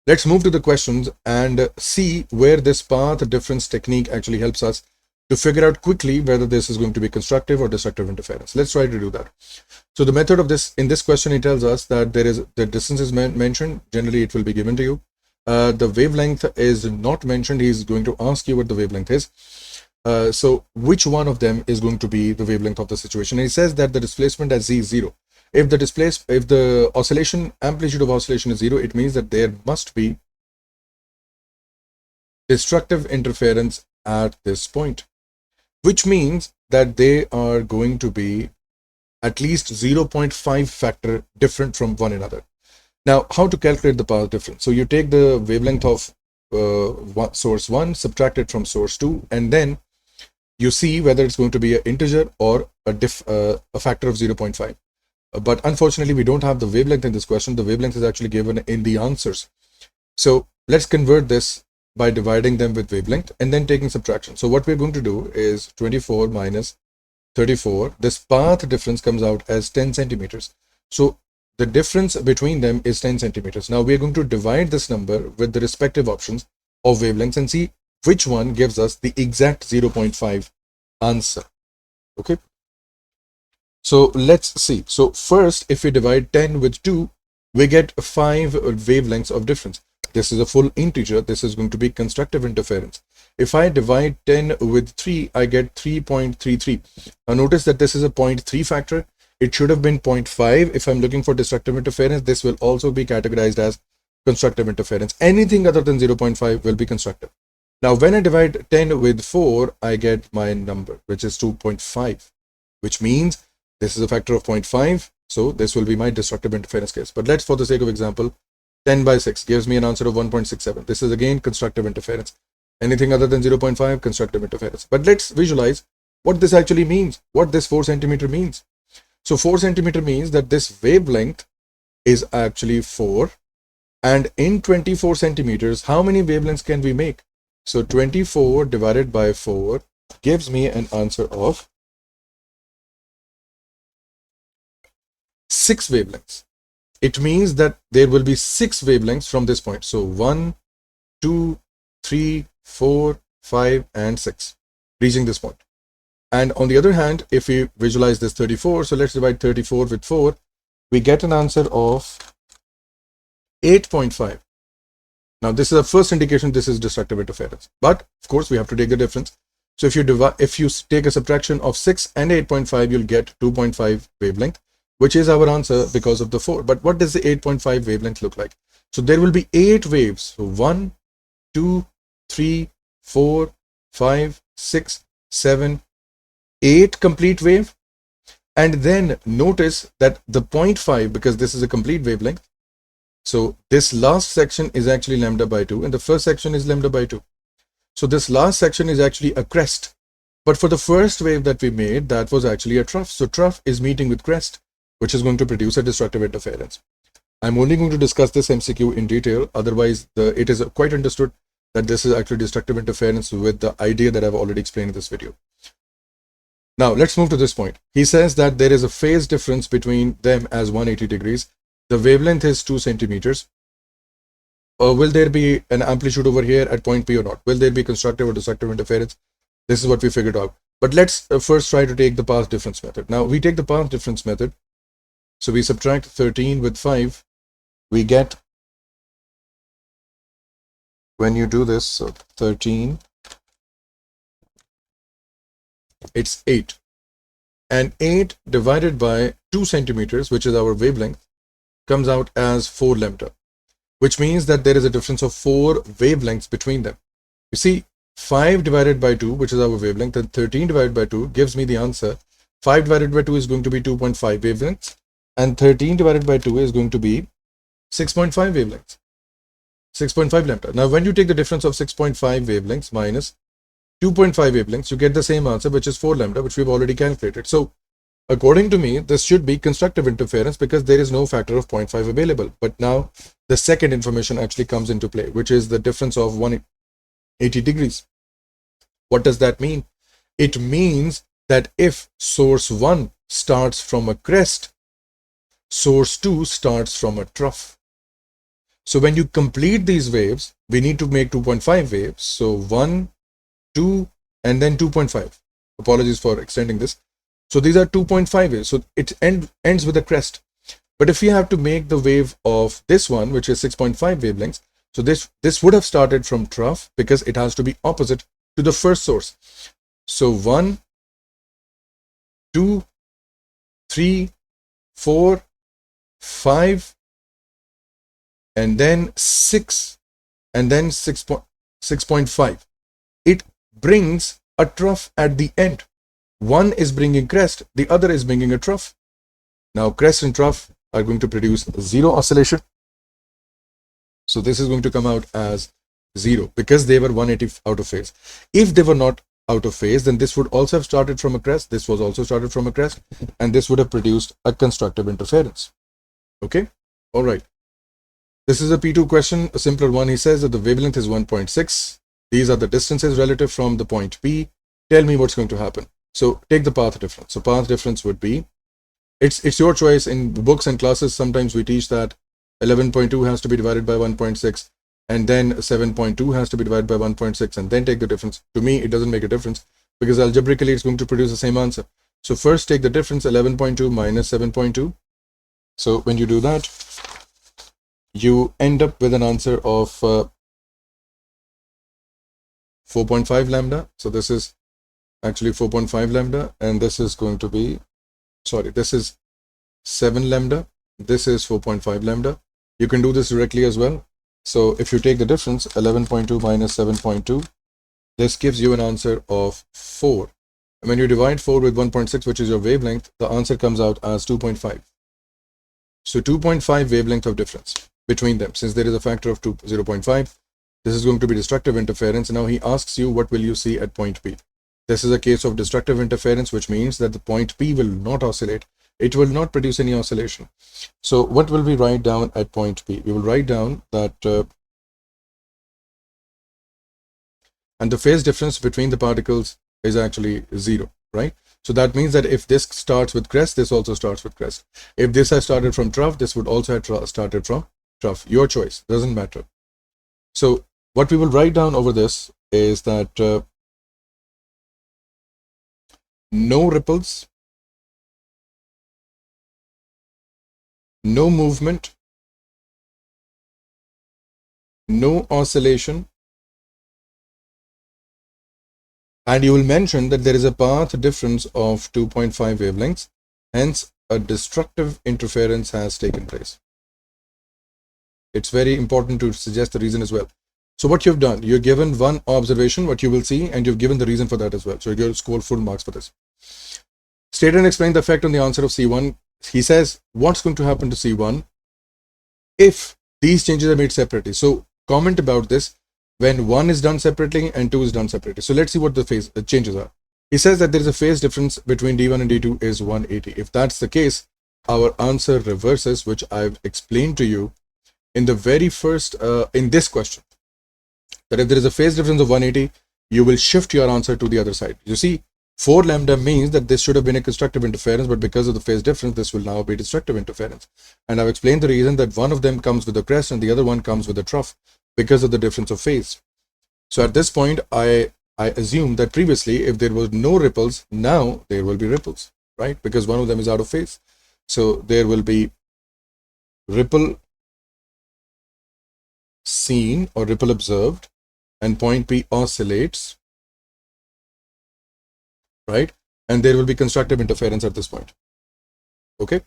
Let's move to the questions and see where this path difference technique actually helps us to figure out quickly whether this is going to be constructive or destructive interference. Let's try to do that. So the method of this, in this question, it tells us that there is the distance is mentioned. Generally, it will be given to you. The wavelength is not mentioned. He's going to ask you what the wavelength is. So which one of them is going to be the wavelength of the situation? And he says that the displacement at z is 0. If the oscillation amplitude of oscillation is 0, it means that there must be destructive interference at this point, which means that they are going to be at least 0.5 factor different from one another. Now, how to calculate the path difference? So you take the wavelength of source 1, subtract it from source 2, and then you see whether it's going to be an integer or a factor of 0.5. But unfortunately, we don't have the wavelength in this question. The wavelength is actually given in the answers. So let's convert this by dividing them with wavelength and then taking subtraction. So what we're going to do is 24 minus 34. This path difference comes out as 10 centimeters. So the difference between them is 10 centimeters. Now we're going to divide this number with the respective options of wavelengths and see which one gives us the exact 0.5 answer. Okay. So let's see. So first, if we divide 10 with 2, we get 5 wavelengths of difference. This is a full integer. This is going to be constructive interference. If I divide 10 with 3, I get 3.33. Now notice that this is a 0.3 factor. It should have been 0.5. If I'm looking for destructive interference, this will also be categorized as constructive interference. Anything other than 0.5 will be constructive. Now when I divide 10 with 4, I get my number, which is 2.5, which means this is a factor of 0.5. So this will be my destructive interference case. But let's, for the sake of example, 10 by 6 gives me an answer of 1.67. This is again constructive interference. Anything other than 0.5, constructive interference. But let's visualize what this actually means, what this 4 centimeter means. So 4 centimeter means that this wavelength is actually 4. And in 24 centimeters, how many wavelengths can we make? So 24 divided by 4 gives me an answer of 6 wavelengths. It means that there will be 6 wavelengths from this point. So 1, 2, 3, 4, 5, and 6 reaching this point. And on the other hand, if we visualize this 34, so let's divide 34 with 4, we get an answer of 8.5. Now this is a first indication this is destructive interference. But of course, we have to take the difference. So if you take a subtraction of 6 and 8.5, you'll get 2.5 wavelength, which is our answer because of the 4. But what does the 8.5 wavelength look like? So there will be 8 waves. So 1, 2, 3, 4, 5, 6, 7, 8 complete wave. And then notice that the 0.5, because this is a complete wavelength. So this last section is actually lambda by 2 and the first section is lambda by 2. So this last section is actually a crest. But for the first wave that we made, that was actually a trough. So trough is meeting with crest, which is going to produce a destructive interference. I'm only going to discuss this MCQ in detail. Otherwise, it is quite understood that this is actually destructive interference with the idea that I've already explained in this video. Now, let's move to this point. He says that there is a phase difference between them as 180 degrees. The wavelength is 2 centimeters. Will there be an amplitude over here at point P or not? Will there be constructive or destructive interference? This is what we figured out. But let's first try to take the path difference method. Now, we take the path difference method. So we subtract 13 with 5. We get, when you do this, so 13, it's 8. And 8 divided by 2 centimeters, which is our wavelength, comes out as 4 lambda, which means that there is a difference of 4 wavelengths between them. You see, 5 divided by 2, which is our wavelength, and 13 divided by 2 gives me the answer. 5 divided by 2 is going to be 2.5 wavelengths, and 13 divided by 2 is going to be 6.5 wavelengths, 6.5 lambda. Now, when you take the difference of 6.5 wavelengths minus 2.5 wavelengths, you get the same answer, which is 4 lambda, which we've already calculated. So, according to me, this should be constructive interference because there is no factor of 0.5 available. But now, the second information actually comes into play, which is the difference of 180 degrees. What does that mean? It means that if source 1 starts from a crest, source 2 starts from a trough. So when you complete these waves, we need to make 2.5 waves. So 1, 2, and then 2.5. Apologies for extending this. So these are 2.5 waves. So it ends with a crest. But if we have to make the wave of this one, which is 6.5 wavelengths, so this would have started from trough because it has to be opposite to the first source. So 1, 2, 3, 4, 5, and then 6, and then 6.5. It brings a trough at the end. One is bringing crest, the other is bringing a trough. Now crest and trough are going to produce zero oscillation. So this is going to come out as 0 because they were 180 out of phase. If they were not out of phase, then this would also have started from a crest. This was also started from a crest, and this would have produced a constructive interference. Okay, all right. This is a P2 question, a simpler one. He says that the wavelength is 1.6. These are the distances relative from the point P. Tell me what's going to happen. So take the path difference. So path difference would be, it's your choice. In books and classes, sometimes we teach that 11.2 has to be divided by 1.6, and then 7.2 has to be divided by 1.6, and then take the difference. To me, it doesn't make a difference because algebraically it's going to produce the same answer. So first take the difference, 11.2 minus 7.2. So when you do that, you end up with an answer of 4.5 lambda. So this is actually 4.5 lambda, and this is going to be, sorry, this is 7 lambda. This is 4.5 lambda. You can do this directly as well. So if you take the difference, 11.2 minus 7.2, this gives you an answer of 4. And when you divide 4 with 1.6, which is your wavelength, the answer comes out as 2.5. So 2.5 wavelength of difference between them. Since there is a factor of 0.5, this is going to be destructive interference. Now he asks you, what will you see at point P? This is a case of destructive interference, which means that the point P will not oscillate. It will not produce any oscillation. So what will we write down at point P? We will write down that and the phase difference between the particles is actually 0, right? So that means that if this starts with crest, this also starts with crest. If this has started from trough, this would also have started from trough. Your choice, doesn't matter. So what we will write down over this is that no ripples, no movement, no oscillation, and you will mention that there is a path difference of 2.5 wavelengths, hence a destructive interference has taken place. It's very important to suggest the reason as well. So what you've done, you're given one observation, what you will see, and you've given the reason for that as well. So you're going to score full marks for this. State and explain the effect on the answer of C1. He says, what's going to happen to C1 if these changes are made separately? So comment about this when 1 is done separately and 2 is done separately. So let's see what the phase changes are. He says that there is a phase difference between D1 and D2 is 180. If that's the case, our answer reverses, which I've explained to you in the very first, in this question, that if there is a phase difference of 180, you will shift your answer to the other side. You see, 4 lambda means that this should have been a constructive interference, but because of the phase difference, this will now be destructive interference. And I've explained the reason that one of them comes with a crest and the other one comes with a trough because of the difference of phase. So at this point, I assume that previously, if there was no ripples, now there will be ripples, right? Because one of them is out of phase. So there will be ripple seen or ripple observed, and point P oscillates, right? And there will be constructive interference at this point. Okay.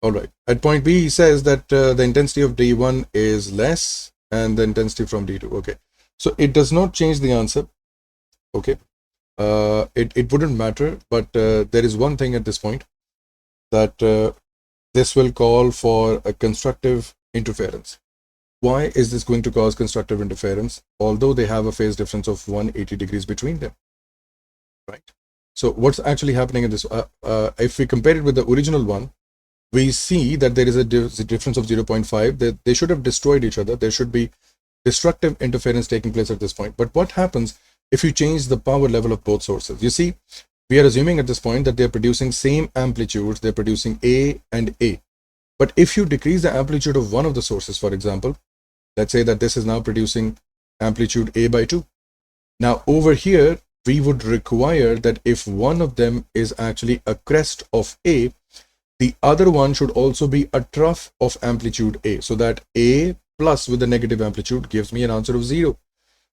All right. At point B, he says that the intensity of D1 is less and the intensity from D2. Okay. So it does not change the answer. Okay. It wouldn't matter, but there is one thing at this point, that this will call for a constructive interference. Why is this going to cause constructive interference, although they have a phase difference of 180 degrees between them, right? So what's actually happening in this, if we compare it with the original one, we see that there is a difference of 0.5, that they should have destroyed each other. There should be destructive interference taking place at this point. But what happens if you change the power level of both sources? You see, we are assuming at this point that they're producing same amplitudes, they're producing A and A. But if you decrease the amplitude of one of the sources, for example, let's say that this is now producing amplitude A by 2. Now over here, we would require that if one of them is actually a crest of A, the other one should also be a trough of amplitude A, so that A plus with the negative amplitude gives me an answer of 0.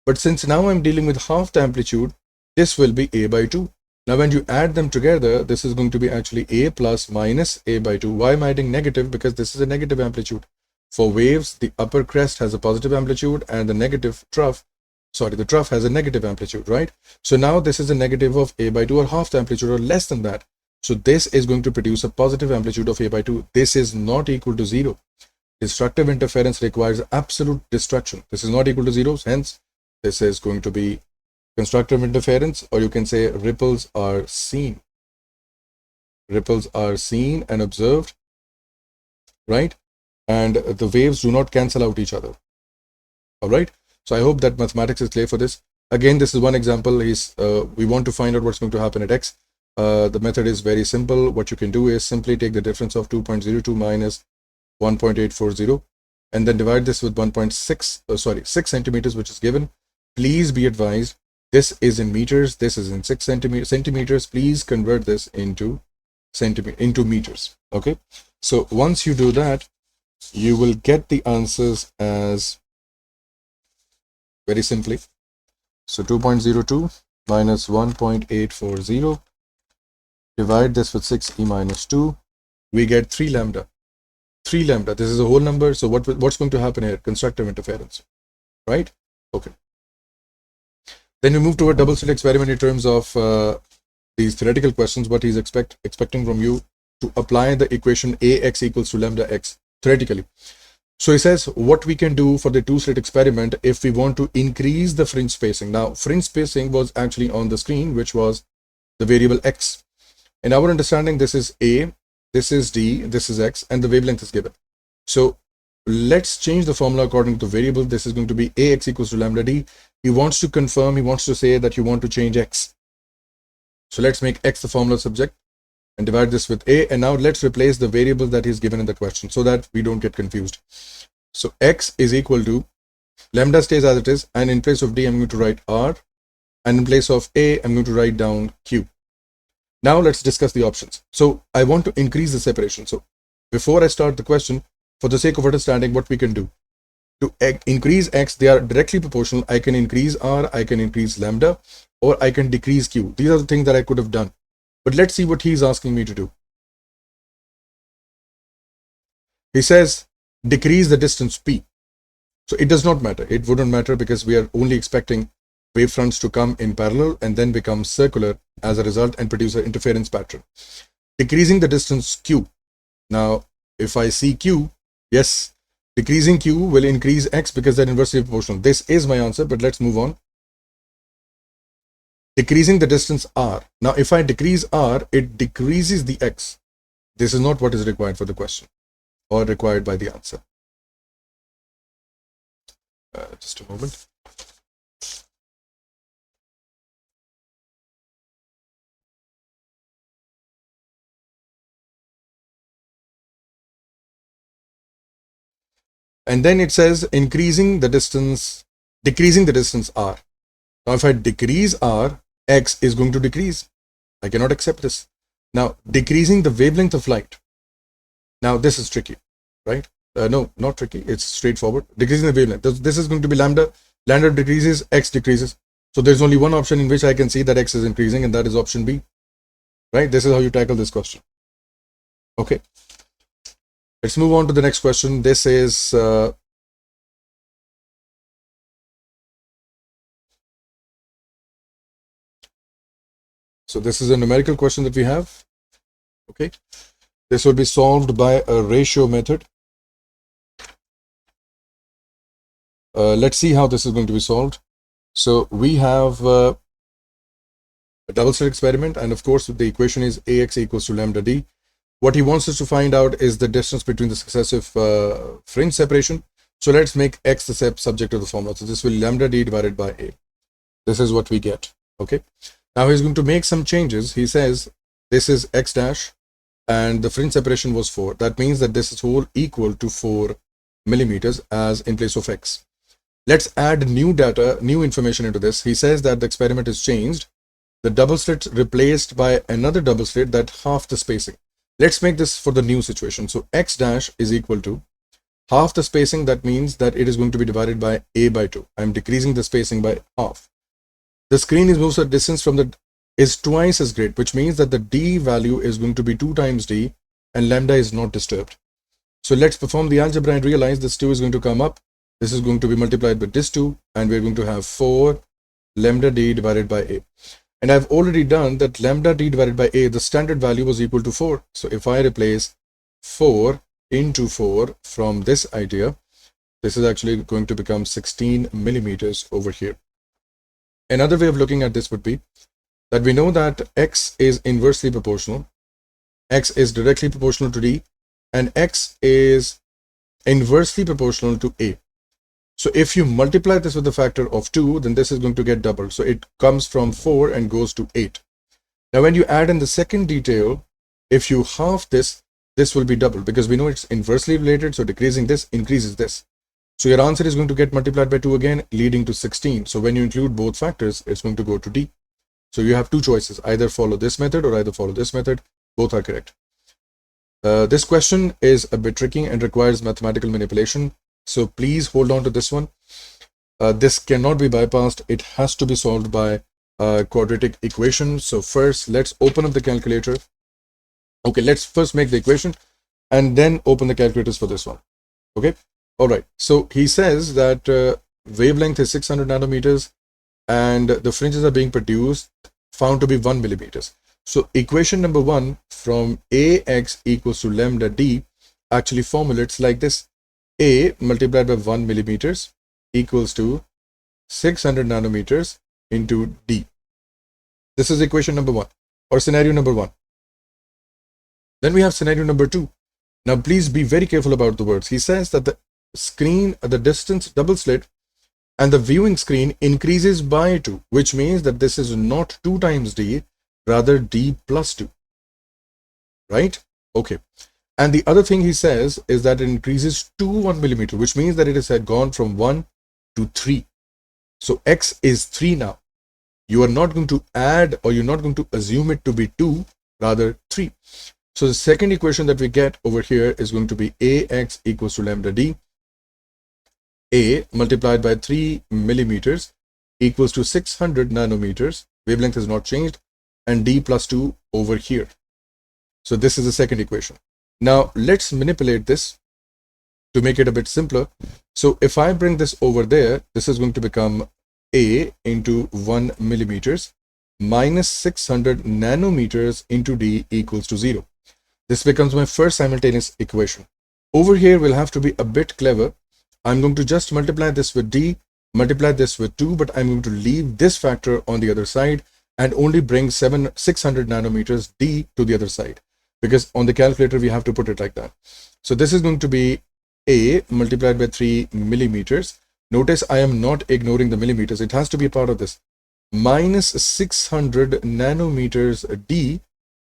But since now I'm dealing with half the amplitude, this will be A by 2. Now when you add them together, this is going to be actually A plus minus A by 2. Why am I adding negative? Because this is a negative amplitude. For waves, the upper crest has a positive amplitude and the trough has a negative amplitude, right? So now this is a negative of A by 2 or half the amplitude or less than that. So this is going to produce a positive amplitude of A by 2. This is not equal to 0. Destructive interference requires absolute destruction. This is not equal to 0. Hence, this is going to be constructive interference, or you can say ripples are seen. Ripples are seen and observed, right? And the waves do not cancel out each other. All right. So I hope that mathematics is clear for this. Again, this is one example. We want to find out what's going to happen at x. The method is very simple. What you can do is simply take the difference of 2.02 minus 1.840 and then divide this with 6 centimeters, which is given. Please be advised, this is in meters, this is in 6 centimeters. Please convert this into meters. Okay. So once you do that, you will get the answers as very simply. So 2.02 minus 1.840, divide this with 6e minus 2, we get 3 lambda. 3 lambda, this is a whole number. So what's going to happen here? Constructive interference, right? Okay. Then we move to a double slit experiment in terms of these theoretical questions. What he's expecting from you to apply the equation ax equals to lambda x theoretically. So he says what we can do for the two slit experiment if we want to increase the fringe spacing. Now, fringe spacing was actually on the screen, which was the variable x. In our understanding, this is a, this is d, this is x, and the wavelength is given. So let's change the formula according to the variable. This is going to be ax equals to lambda d. He wants to confirm, he wants to say that you want to change x. So let's make x the formula subject and divide this with a. And now let's replace the variable that is given in the question so that we don't get confused. So x is equal to, lambda stays as it is, and in place of d, I'm going to write r, and in place of a, I'm going to write down q. Now let's discuss the options. So I want to increase the separation. So before I start the question, for the sake of understanding what we can do, to increase x, they are directly proportional. I can increase r, I can increase lambda, or I can decrease q. These are the things that I could have done. But let's see what he's asking me to do. He says, decrease the distance p. So it does not matter. It wouldn't matter because we are only expecting wavefronts to come in parallel and then become circular as a result and produce an interference pattern. Decreasing the distance q. Now, if I see q, yes, decreasing q will increase x because they're inversely proportional. This is my answer, but let's move on. Decreasing the distance r. Now, if I decrease r, it decreases the x. This is not what is required for the question or required by the answer. Just a moment. And then it says decreasing the distance r. Now, if I decrease r, x is going to decrease. I cannot accept this. Now, decreasing the wavelength of light. Now, this is tricky, right? No, not tricky. It's straightforward. Decreasing the wavelength. This is going to be lambda. Lambda decreases, x decreases. So there's only one option in which I can see that x is increasing, and that is option B. Right? This is how you tackle this question. Okay. Let's move on to the next question. This is so this is a numerical question that we have. Okay. This will be solved by a ratio method. Let's see how this is going to be solved. So we have a double slit experiment, and of course the equation is ax equals to lambda d. What he wants us to find out is the distance between the successive fringe separation. So let's make x the subject of the formula. So this will be lambda d divided by a. This is what we get. Okay. Now he's going to make some changes. He says this is x dash, and the fringe separation was 4. That means that this is whole equal to 4 millimeters as in place of x. Let's add new data, new information into this. He says that the experiment is changed. The double slit replaced by another double slit that half the spacing. Let's make this for the new situation. So x dash is equal to half the spacing. That means that it is going to be divided by a by 2. I'm decreasing the spacing by half. The screen is moved so distance from the is twice as great, which means that the d value is going to be 2 times d and lambda is not disturbed. So let's perform the algebra and realize this 2 is going to come up. This is going to be multiplied by this 2 and we're going to have 4 lambda d divided by a. And I've already done that lambda d divided by a, the standard value was equal to 4. So if I replace 4 into 4 from this idea, this is actually going to become 16 millimeters over here. Another way of looking at this would be that we know that x is inversely proportional, x is directly proportional to d, and x is inversely proportional to a. So if you multiply this with a factor of 2, then this is going to get doubled. So it comes from 4 and goes to 8. Now when you add in the second detail, if you halve this, this will be doubled because we know it's inversely related. So decreasing this increases this. So your answer is going to get multiplied by 2 again, leading to 16. So when you include both factors, it's going to go to d. So you have two choices, either follow this method or either follow this method. Both are correct. This question is a bit tricky and requires mathematical manipulation. So please hold on to this one. This cannot be bypassed. It has to be solved by a quadratic equation. So first, let's open up the calculator. Okay, let's first make the equation and then open the calculators for this one. Okay, all right. So he says that wavelength is 600 nanometers and the fringes are being produced, found to be 1 millimeters. So equation number 1 from ax equals to lambda d actually formulates like this. A multiplied by 1 millimeters equals to 600 nanometers into d. This is equation number 1 or scenario number 1. Then we have scenario number 2. Now please be very careful about the words. He says that the screen, the distance double slit and the viewing screen increases by 2, which means that this is not 2 times d, rather d plus 2, right? Okay. And the other thing he says is that it increases to 1 millimeter, which means that it has gone from 1 to 3. So x is 3 now. You are not going to add or you're not going to assume it to be 2, rather 3. So the second equation that we get over here is going to be ax equals to lambda d. A multiplied by 3 millimeters equals to 600 nanometers. Wavelength is not changed. And d plus 2 over here. So this is the second equation. Now let's manipulate this to make it a bit simpler. So if I bring this over there, this is going to become a into 1 millimeters minus 600 nanometers into d equals to 0. This becomes my first simultaneous equation. Over here, we'll have to be a bit clever. I'm going to just multiply this with d, multiply this with 2, but I'm going to leave this factor on the other side and only bring 600 nanometers d to the other side. Because on the calculator, we have to put it like that. So this is going to be a multiplied by 3 millimeters. Notice I am not ignoring the millimeters. It has to be a part of this. Minus 600 nanometers d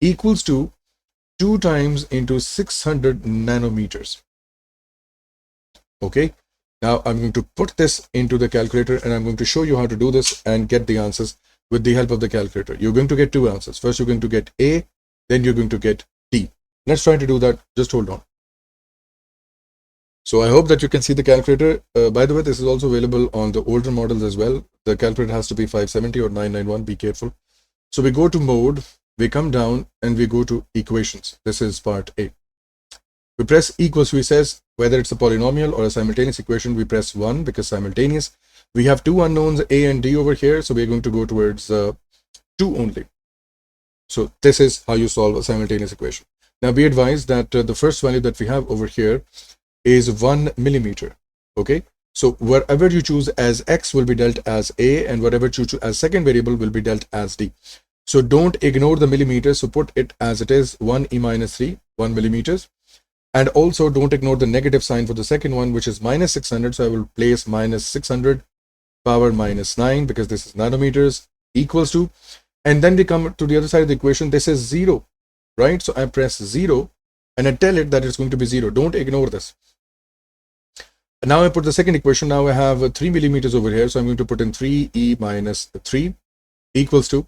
equals to 2 times into 600 nanometers. Okay. Now I'm going to put this into the calculator and I'm going to show you how to do this and get the answers with the help of the calculator. You're going to get two answers. First, you're going to get a, then you're going to get d. Let's try to do that. Just hold on. So I hope that you can see the calculator. By the way, this is also available on the older models as well. The calculator has to be 570 or 991. Be careful. So we go to mode, we come down and we go to equations. This is part A. We press equals to, he says, whether it's a polynomial or a simultaneous equation, we press 1 because simultaneous. We have two unknowns, a and d over here. So we're going to go towards 2 only. So this is how you solve a simultaneous equation. Now be advised that the first value that we have over here is 1 millimeter. Okay. So wherever you choose as x will be dealt as a and whatever you choose as second variable will be dealt as d. So don't ignore the millimeters. So put it as it is 1 e minus 3, 1 millimeters. And also don't ignore the negative sign for the second one, which is minus 600. So I will place minus 600 power minus 9 because this is nanometers equals to, and then we come to the other side of the equation. This is 0. right? So I press 0 and I tell it that it's going to be 0. Don't ignore this. And now I put the second equation. Now I have 3 millimeters over here. So I'm going to put in 3e minus 3 equals to,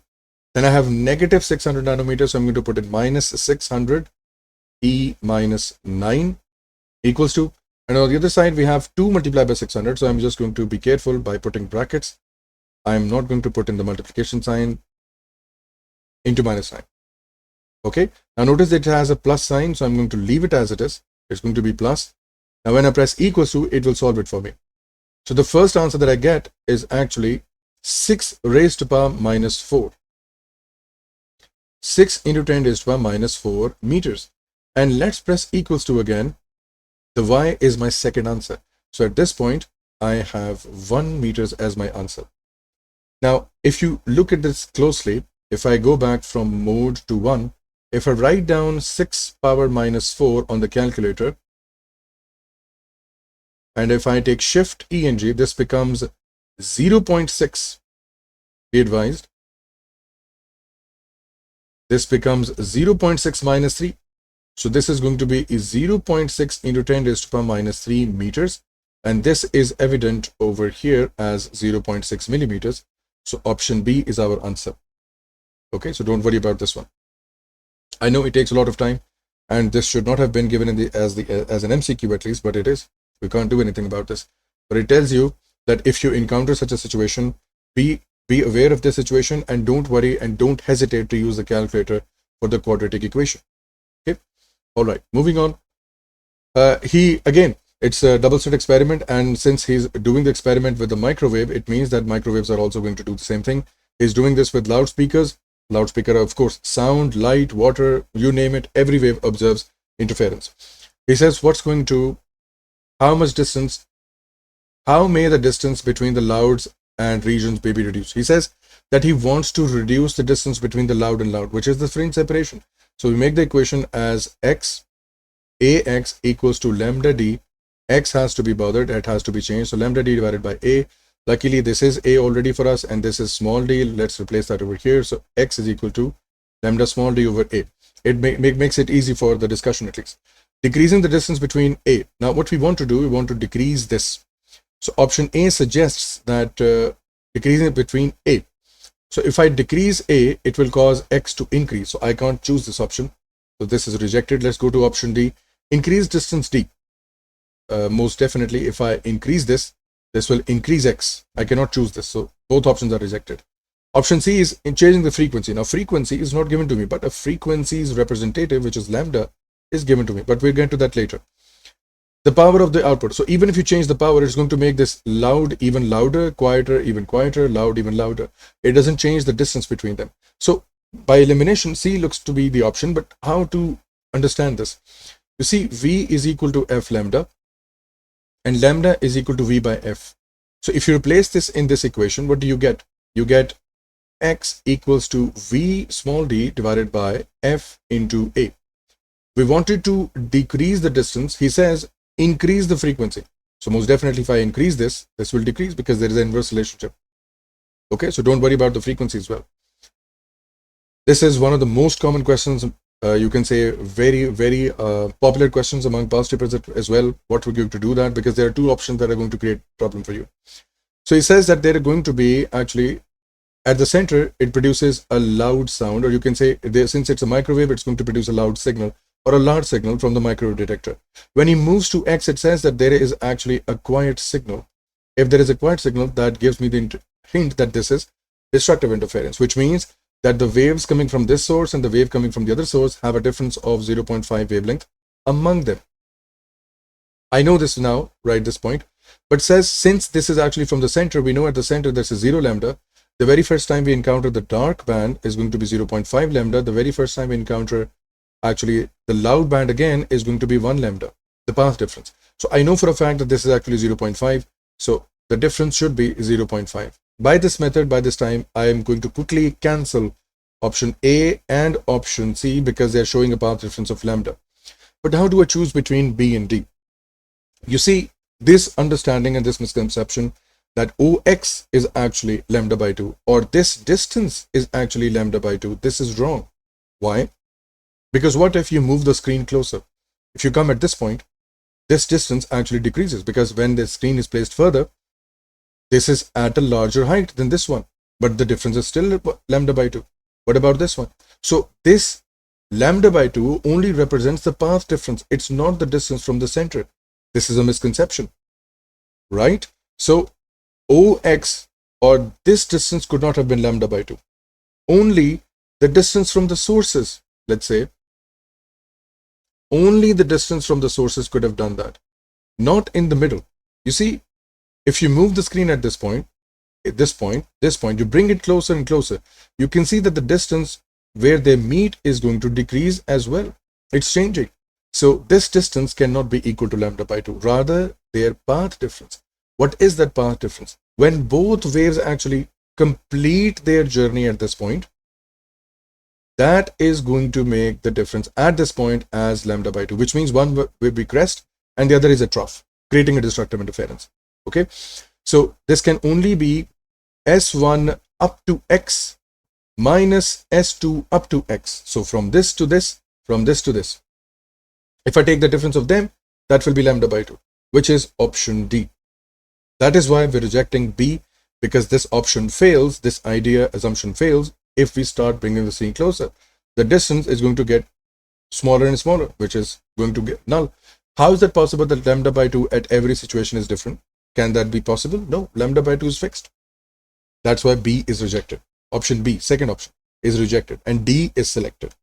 then I have negative 600 nanometers. So I'm going to put in minus 600 e minus 9 equals to, and on the other side we have 2 multiplied by 600. So I'm just going to be careful by putting brackets. I'm not going to put in the multiplication sign into minus 9. Okay, now notice it has a plus sign, so I'm going to leave it as it is. It's going to be plus. Now when I press equals to, it will solve it for me. So the first answer that I get is actually 6 raised to power minus 4. 6 into 10 raised to power minus 4 meters. And let's press equals to again. The y is my second answer. So at this point, I have 1 meters as my answer. Now, if you look at this closely, if I go back from mode to 1, if I write down 6 power minus 4 on the calculator, and if I take shift E and G, this becomes 0.6. Be advised, this becomes 0.6 minus 3. So this is going to be 0.6 into 10 raised to power minus 3 meters. And this is evident over here as 0.6 millimeters. So option B is our answer. Okay, so don't worry about this one. I know it takes a lot of time, and this should not have been given in as an MCQ at least, but it is. We can't do anything about this. But it tells you that if you encounter such a situation, be aware of the situation and don't worry and don't hesitate to use the calculator for the quadratic equation. Okay, all right, moving on. It's a double slit experiment, and since he's doing the experiment with the microwave, it means that microwaves are also going to do the same thing. He's doing this with loudspeakers. Loudspeaker, of course, sound, light, water, you name it, every wave observes interference. He says, how may the distance between the louds and regions be reduced? He says that he wants to reduce the distance between the loud and loud, which is the fringe separation. So we make the equation as ax equals to lambda d. X has to be bothered, it has to be changed. So lambda d divided by a. Luckily, this is a already for us, and this is small d. Let's replace that over here. So x is equal to lambda small d over a. It makes it easy for the discussion at least. Decreasing the distance between a. Now, what we want to do, we want to decrease this. So option A suggests that decreasing it between a. So if I decrease a, it will cause x to increase. So I can't choose this option. So this is rejected. Let's go to option D. Increase distance d. Most definitely, if I increase this will increase x. I cannot choose this. So both options are rejected. Option C is in changing the frequency. Now, frequency is not given to me, but a frequency's representative, which is lambda, is given to me. But we'll get to that later. The power of the output. So even if you change the power, it's going to make this loud even louder, quieter even quieter, loud even louder. It doesn't change the distance between them. So by elimination, C looks to be the option. But how to understand this? You see, V is equal to F lambda, and lambda is equal to V by F. So if you replace this in this equation, what do you get? You get x equals to V small d divided by F into A. We wanted to decrease the distance. He says increase the frequency. So most definitely, if I increase this will decrease because there is an inverse relationship. Okay, so don't worry about the frequency as well. This is one of the most common questions. You can say very, very popular questions among past papers as well. What we're going to do that, because there are two options that are going to create problem for you. So he says that they're going to be actually at the center, it produces a loud sound, or you can say since it's a microwave, it's going to produce a loud signal or a large signal from the microwave detector. When he moves to X, it says that there is actually a quiet signal. If there is a quiet signal, that gives me the hint that this is destructive interference, which means that the waves coming from this source and the wave coming from the other source have a difference of 0.5 wavelength among them. I know this now, right, this point, but says since this is actually from the center, we know at the center there's a 0 lambda. The very first time we encounter the dark band is going to be 0.5 lambda. The very first time we encounter actually the loud band again is going to be 1 lambda, the path difference. So I know for a fact that this is actually 0.5. So the difference should be 0.5. By this method, by this time, I am going to quickly cancel option A and option C because they're showing a path difference of lambda. But how do I choose between B and D? You see, this understanding and this misconception that OX is actually lambda by 2 or this distance is actually lambda by 2, this is wrong. Why? Because what if you move the screen closer? If you come at this point, this distance actually decreases, because when the screen is placed further, this is at a larger height than this one, but the difference is still lambda by 2. What about this one? So this lambda by 2 only represents the path difference. It's not the distance from the center. This is a misconception, right? So OX, or this distance, could not have been lambda by 2. Only the distance from the sources, let's say, only the distance from the sources could have done that, not in the middle. You see, if you move the screen at this point, you bring it closer and closer, you can see that the distance where they meet is going to decrease as well. It's changing. So this distance cannot be equal to lambda by 2, rather their path difference. What is that path difference? When both waves actually complete their journey at this point, that is going to make the difference at this point as lambda by 2, which means one will be crest and the other is a trough, creating a destructive interference. Okay, so this can only be S1 up to X minus S2 up to X. So from this to this, from this to this. If I take the difference of them, that will be lambda by 2, which is option D. That is why we're rejecting B, because this option fails, this assumption fails. If we start bringing the scene closer, the distance is going to get smaller and smaller, which is going to get null. How is that possible that lambda by 2 at every situation is different? Can that be possible? No, lambda by 2 is fixed. That's why B is rejected. Option B, second option, is rejected, and D is selected.